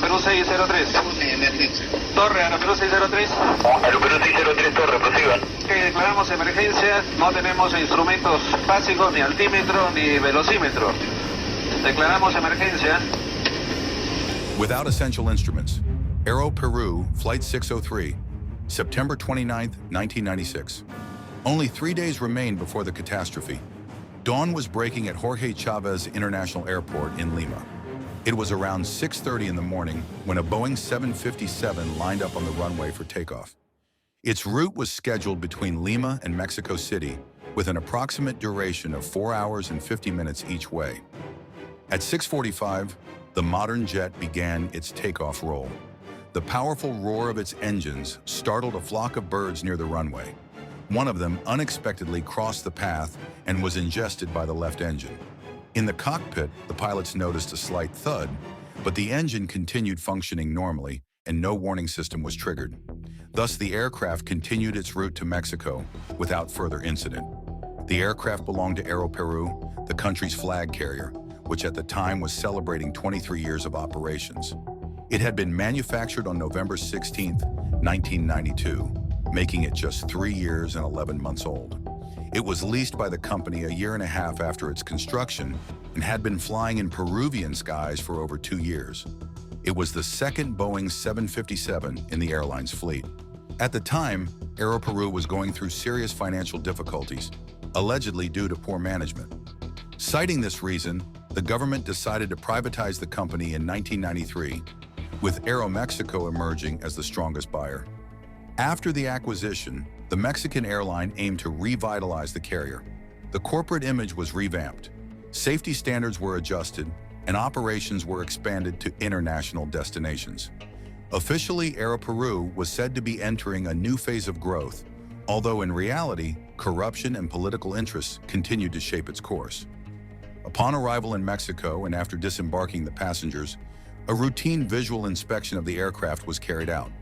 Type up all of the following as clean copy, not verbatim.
Perú 603. Torre, Aero Perú 603. Aero Perú 603, Torre, prosigan. Que declaramos emergencia, no tenemos instrumentos básicos, ni altímetro, ni velocímetro. Declaramos emergencia. Without essential instruments, Aero Peru Flight 603, September 29, 1996. Only 3 days remained before the catastrophe. Dawn was breaking at Jorge Chavez International Airport in Lima. It was around 6:30 in the morning when a Boeing 757 lined up on the runway for takeoff. Its route was scheduled between Lima and Mexico City with an approximate duration of 4 hours and 50 minutes each way. At 6:45, the modern jet began its takeoff roll. The powerful roar of its engines startled a flock of birds near the runway. One of them unexpectedly crossed the path and was ingested by the left engine. In the cockpit, the pilots noticed a slight thud, but the engine continued functioning normally and no warning system was triggered. Thus, the aircraft continued its route to Mexico without further incident. The aircraft belonged to Aero Peru, the country's flag carrier, which at the time was celebrating 23 years of operations. It had been manufactured on November 16, 1992, making it just 3 years and 11 months old. It was leased by the company a year and a half after its construction and had been flying in Peruvian skies for over 2 years. It was the second Boeing 757 in the airline's fleet. At the time, Aero Peru was going through serious financial difficulties, allegedly due to poor management. Citing this reason, the government decided to privatize the company in 1993, with Aero Mexico emerging as the strongest buyer. After the acquisition, the Mexican airline aimed to revitalize the carrier. The corporate image was revamped, safety standards were adjusted, and operations were expanded to international destinations. Officially, Aero Peru was said to be entering a new phase of growth, although in reality, corruption and political interests continued to shape its course. Upon arrival in Mexico and after disembarking the passengers, a routine visual inspection of the aircraft was carried out.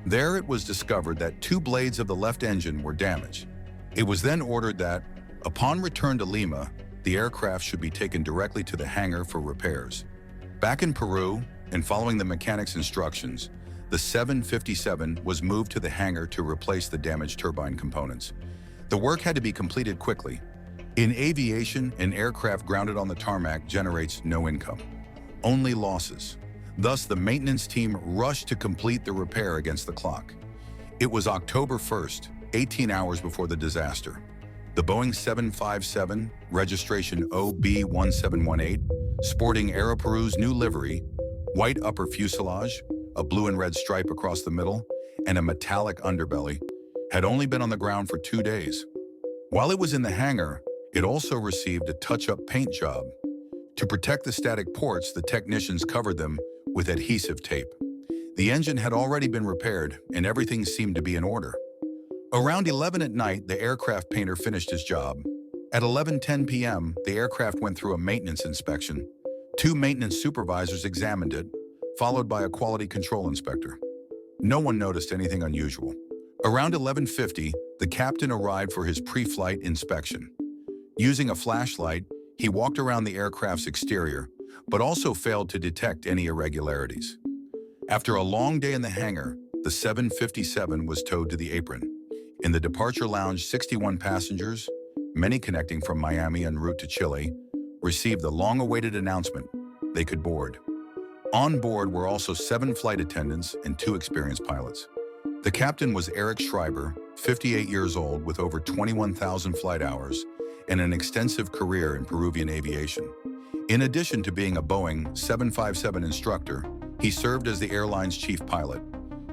There it was discovered that 2 blades of the left engine were damaged. It was then ordered that, upon return to Lima, the aircraft should be taken directly to the hangar for repairs. Back in Peru, and following the mechanic's instructions, the 757 was moved to the hangar to replace the damaged turbine components. The work had to be completed quickly. In aviation, an aircraft grounded on the tarmac generates no income, only losses. Thus, the maintenance team rushed to complete the repair against the clock. It was October 1st, 18 hours before the disaster. The Boeing 757, registration OB1718, sporting Aero Peru's new livery, white upper fuselage, a blue and red stripe across the middle, and a metallic underbelly, had only been on the ground for 2 days. While it was in the hangar, it also received a touch-up paint job. To protect the static ports, the technicians covered them with adhesive tape. The engine had already been repaired, and everything seemed to be in order. Around 11 at night, the aircraft painter finished his job. At 11:10 p.m., the aircraft went through a maintenance inspection. 2 maintenance supervisors examined it, followed by a quality control inspector. No one noticed anything unusual. Around 11:50, the captain arrived for his pre-flight inspection. Using a flashlight, he walked around the aircraft's exterior, but also failed to detect any irregularities. After a long day in the hangar, the 757 was towed to the apron. In the departure lounge, 61 passengers, many connecting from Miami en route to Chile, received the long-awaited announcement they could board. On board were also 7 flight attendants and 2 experienced pilots. The captain was Eric Schreiber, 58 years old with over 21,000 flight hours and an extensive career in Peruvian aviation. In addition to being a Boeing 757 instructor, he served as the airline's chief pilot.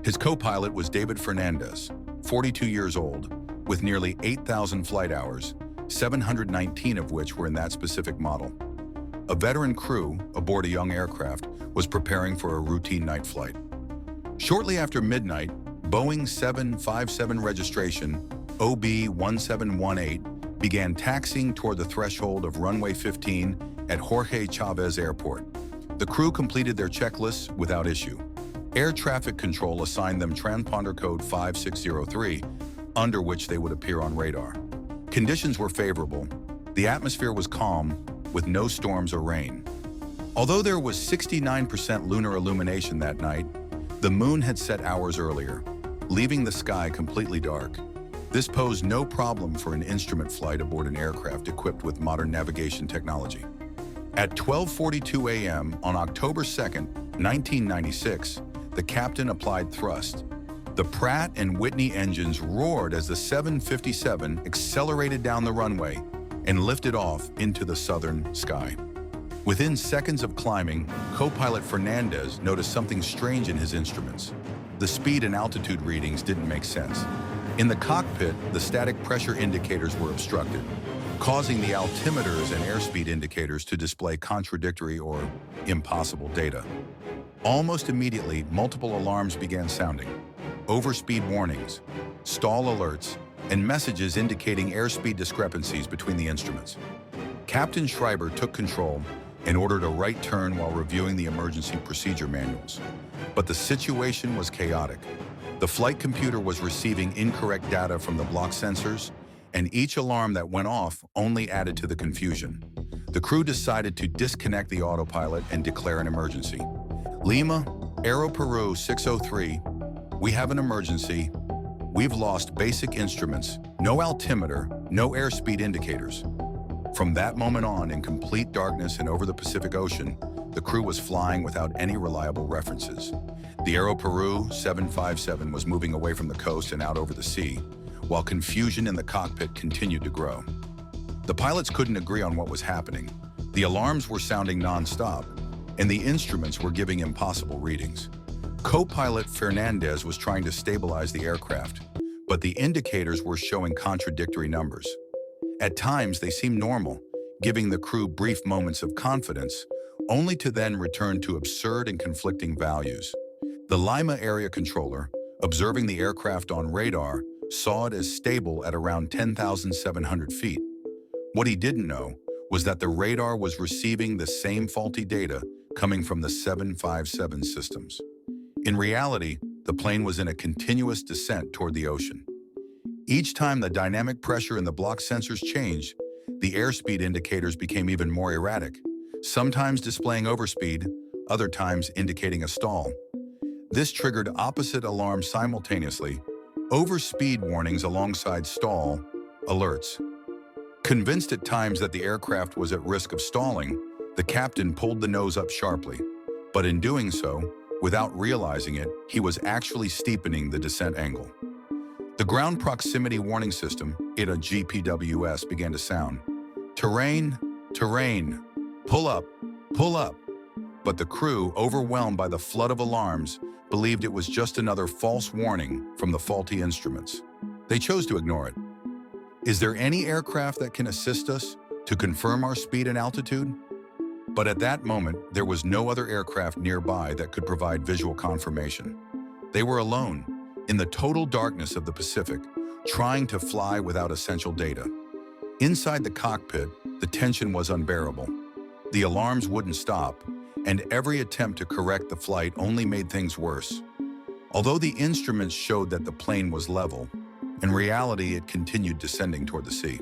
His co-pilot was David Fernandez, 42 years old, with nearly 8,000 flight hours, 719 of which were in that specific model. A veteran crew aboard a young aircraft was preparing for a routine night flight. Shortly after midnight, Boeing 757 registration OB1718 began taxiing toward the threshold of runway 15 at Jorge Chavez Airport. The crew completed their checklists without issue. Air traffic control assigned them transponder code 5603, under which they would appear on radar. Conditions were favorable. The atmosphere was calm, with no storms or rain. Although there was 69% lunar illumination that night, the moon had set hours earlier, leaving the sky completely dark. This posed no problem for an instrument flight aboard an aircraft equipped with modern navigation technology. At 12:42 a.m. on October 2nd, 1996, the captain applied thrust. The Pratt & Whitney engines roared as the 757 accelerated down the runway and lifted off into the southern sky. Within seconds of climbing, co-pilot Fernandez noticed something strange in his instruments. The speed and altitude readings didn't make sense. In the cockpit, the static pressure indicators were obstructed, causing the altimeters and airspeed indicators to display contradictory or impossible data. Almost immediately, multiple alarms began sounding. Overspeed warnings, stall alerts, and messages indicating airspeed discrepancies between the instruments. Captain Schreiber took control and ordered a right turn while reviewing the emergency procedure manuals. But the situation was chaotic. The flight computer was receiving incorrect data from the block sensors, and each alarm that went off only added to the confusion. The crew decided to disconnect the autopilot and declare an emergency. Lima, Aero Peru 603, we have an emergency. We've lost basic instruments, no altimeter, no airspeed indicators. From that moment on, in complete darkness and over the Pacific Ocean, the crew was flying without any reliable references. The Aero Peru 757 was moving away from the coast and out over the sea, while confusion in the cockpit continued to grow. The pilots couldn't agree on what was happening. The alarms were sounding non-stop, and the instruments were giving impossible readings. Co-pilot Fernandez was trying to stabilize the aircraft, but the indicators were showing contradictory numbers. At times, they seemed normal, giving the crew brief moments of confidence, only to then return to absurd and conflicting values. The Lima area controller, observing the aircraft on radar, saw it as stable at around 10,700 feet. What he didn't know was that the radar was receiving the same faulty data coming from the 757 systems. In reality, the plane was in a continuous descent toward the ocean. Each time the dynamic pressure in the block sensors changed, the airspeed indicators became even more erratic, sometimes displaying overspeed, other times indicating a stall. This triggered opposite alarms simultaneously, overspeed warnings alongside stall alerts. Convinced at times that the aircraft was at risk of stalling, the captain pulled the nose up sharply, but in doing so, without realizing it, he was actually steepening the descent angle. The ground proximity warning system, a GPWS, began to sound. Terrain, terrain, pull up, pull up. But the crew, overwhelmed by the flood of alarms, believed it was just another false warning from the faulty instruments. They chose to ignore it. Is there any aircraft that can assist us to confirm our speed and altitude? But at that moment, there was no other aircraft nearby that could provide visual confirmation. They were alone, in the total darkness of the Pacific, trying to fly without essential data. Inside the cockpit, the tension was unbearable. The alarms wouldn't stop, and every attempt to correct the flight only made things worse. Although the instruments showed that the plane was level, in reality it continued descending toward the sea.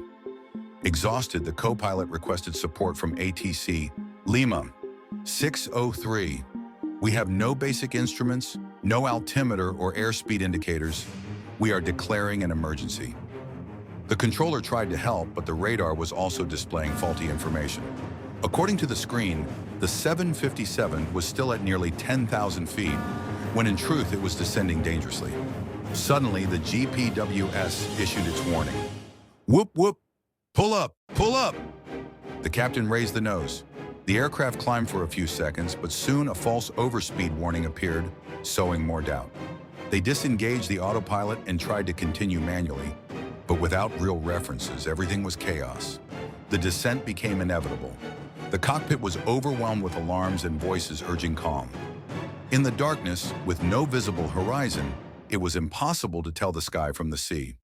Exhausted, the co-pilot requested support from ATC Lima 603. We have no basic instruments, no altimeter or airspeed indicators. We are declaring an emergency. The controller tried to help, but the radar was also displaying faulty information. According to the screen, the 757 was still at nearly 10,000 feet, when in truth it was descending dangerously. Suddenly, the GPWS issued its warning. Whoop, whoop, pull up, pull up! The captain raised the nose. The aircraft climbed for a few seconds, but soon a false overspeed warning appeared, sowing more doubt. They disengaged the autopilot and tried to continue manually, but without real references, everything was chaos. The descent became inevitable. The cockpit was overwhelmed with alarms and voices urging calm. In the darkness, with no visible horizon, it was impossible to tell the sky from the sea.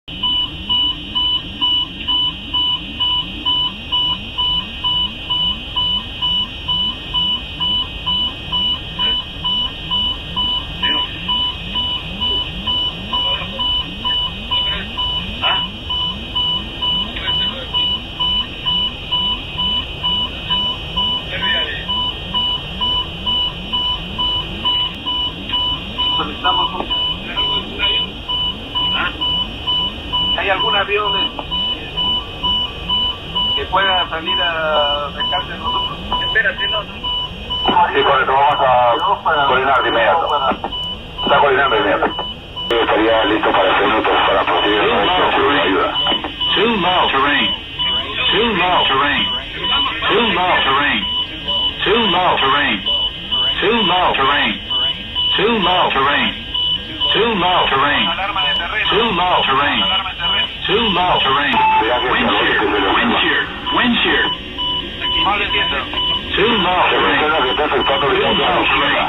Sí, correcto, vamos a coordinar de inmediato. Está coordinando de inmediato. Estaría listo para 6 minutos para proceder a ayuda. 2 mile terrain. 2 mile terrain. 2 mile terrain. 2 mile terrain. 2 mile terrain. 2 mile terrain. 2 mile terrain. 2 mile terrain. 2 mile terrain. Wind shear. Wind shear. Wind shear. No lo entiendo. 2 mile Se terrain. menciona que está efectuando 2 el mile terrain.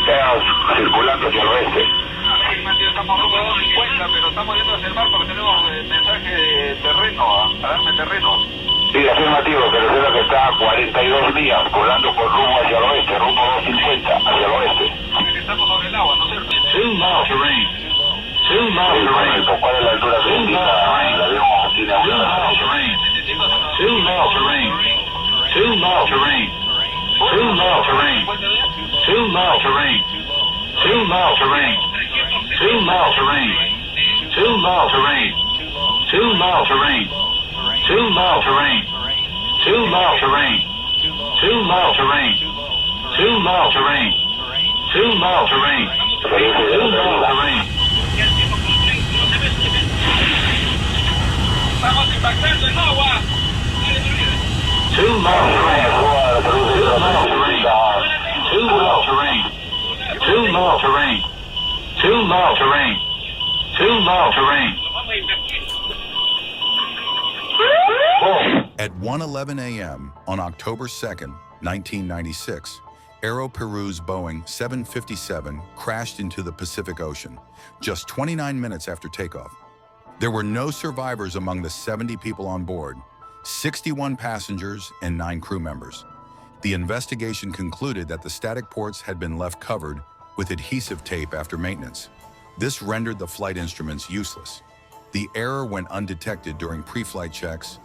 Está circulando hacia el oeste. Estamos rumbo 250, pero estamos yendo hacia el mar porque tenemos mensaje de terreno, a darme terrenos. Sí, afirmativo, se menciona que está a 42 días volando con rumbo hacia el oeste, rumbo 250, hacia el oeste. Estamos sobre el agua, ¿no es cierto? 2 mile terrain. 2 mile Sí, terrain. correcto. ¿Cuál es la altura que indica el avión que tiene 2 mile terrain. 2 mile terrain. 2 mile terrain. 2 mile terrain. 2 mile terrain. 2 mile terrain. 2 mile terrain. 2 mile terrain. 2 mile terrain. 2 mile terrain. 2 mile terrain. 2 mile terrain. 2 mile terrain. 2 mile terrain. 2 mile terrain. Estamos impactando en agua. 2 mile terrain. 2 mile terrain. 2 mile terrain. 2 mile terrain. 2 mile terrain. 2 mile terrain. At 1:11 a.m. on October 2nd, 1996, Aero Peru's Boeing 757 crashed into the Pacific Ocean, just 29 minutes after takeoff. There were no survivors among the 70 people on board, 61 passengers and 9 crew members. The investigation concluded that the static ports had been left covered with adhesive tape after maintenance. This rendered the flight instruments useless. The error went undetected during pre-flight checks,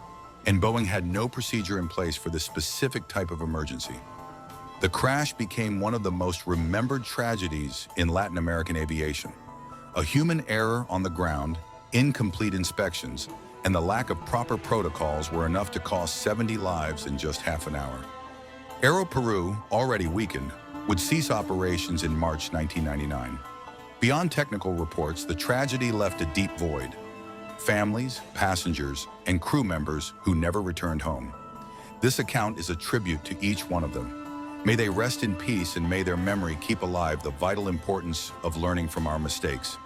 and Boeing had no procedure in place for this specific type of emergency. The crash became one of the most remembered tragedies in Latin American aviation. A human error on the ground, incomplete inspections, and the lack of proper protocols were enough to cost 70 lives in just half an hour. Aero Peru, already weakened, would cease operations in March 1999. Beyond technical reports, the tragedy left a deep void. Families, passengers, and crew members who never returned home. This account is a tribute to each one of them. May they rest in peace and may their memory keep alive the vital importance of learning from our mistakes.